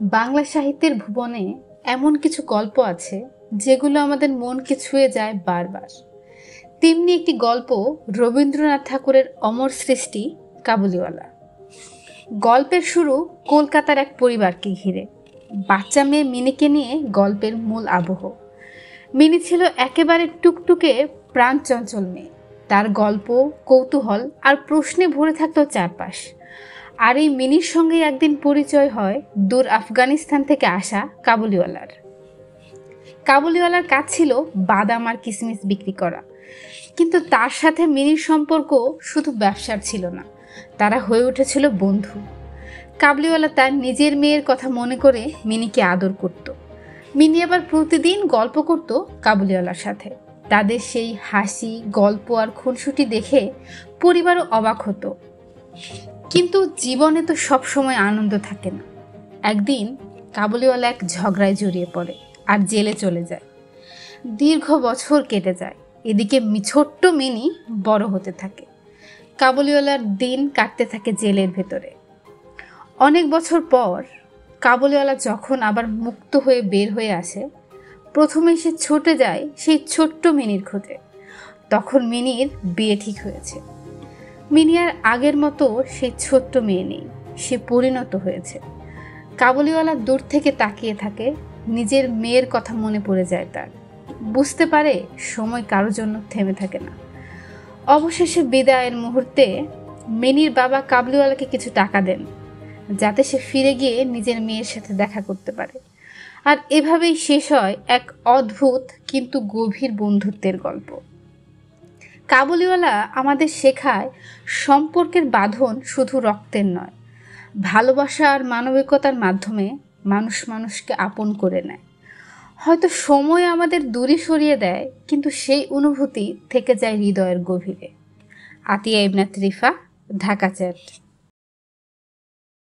বাংলা সাহিত্যের ভুবনে এমন কিছু গল্প আছে যেগুলো আমাদের মনকে ছুঁয়ে যায় বারবার। তেমনি একটি গল্প রবীন্দ্রনাথ ঠাকুরের অমর সৃষ্টি কাবুলিওয়ালা। গল্পের শুরু কলকাতার এক পরিবারকে ঘিরে। বাচ্চা মেয়ে মিনিকে নিয়ে গল্পের মূল আবহ। মিনি ছিল একেবারে টুকটুকে প্রাণচঞ্চল মেয়ে। তার গল্প, কৌতূহল আর প্রশ্নে ভরে থাকতো চারপাশ। আর এই মিনির সঙ্গে একদিন পরিচয় হয় দূর আফগানিস্তান থেকে আসা কাবুলিওয়ালার। কাবুলিওয়ালার কাজ ছিল বাদাম আর কিশমিশ বিক্রি করা, কিন্তু তার সাথে মিনির সম্পর্ক শুধু ব্যবসার ছিল না, তারা হয়ে উঠেছিল বন্ধু। কাবুলিওয়ালা তার নিজের মেয়ের কথা মনে করে মিনিকে আদর করত। মিনি আবার প্রতিদিন গল্প করত কাবুলিওয়ালার সাথে। তাদের সেই হাসি, গল্প আর খুনসুটি দেখে পরিবারও অবাক হতো। কিন্তু জীবনে তো সব সময় আনন্দ থাকে না। একদিন কাবুলিওয়ালা এক ঝগড়ায় জড়িয়ে পড়ে আর জেলে চলে যায়। দীর্ঘ বছর কেটে যায়। এদিকে ছোট্ট মিনি বড় হতে থাকে। কাবুলিওয়ালার দিন কাটতে থাকে জেলের ভেতরে। অনেক বছর পর কাবুলিওয়ালা যখন আবার মুক্ত হয়ে বের হয়ে আসে, প্রথমে সে ছুটে যায় সেই ছোট্ট মিনির খোঁজে। তখন মিনির বিয়ে ঠিক হয়েছে। মিনি আর আগের মতো সেই ছোট্ট মেয়ে নেই, সে পরিণত হয়েছে। কাবুলিওয়ালা দূর থেকে তাকিয়ে থাকে, নিজের মেয়ের কথা মনে পড়ে যায় তার। বুঝতে পারে সময় কারোর জন্য থেমে থাকে না। অবশেষে বিদায়ের মুহূর্তে মিনির বাবা কাবুলিওয়ালাকে কিছু টাকা দেন, যাতে সে ফিরে গিয়ে নিজের মেয়ের সাথে দেখা করতে পারে। আর এভাবেই শেষ হয় এক অদ্ভুত কিন্তু গভীর বন্ধুত্বের গল্প। কাবুলিওয়ালা আমাদের শেখায় সম্পর্কের বাঁধন শুধু রক্তের নয়, ভালোবাসা আর মানবিকতার মাধ্যমে মানুষ মানুষকে আপন করে নেয়। হয়তো সময় আমাদের দূরে সরিয়ে দেয়, কিন্তু সেই অনুভূতি থেকে যায় হৃদয়ের গভীরে। আতিয়া ইবনাত রিফা, ঢাকা চ্যাট।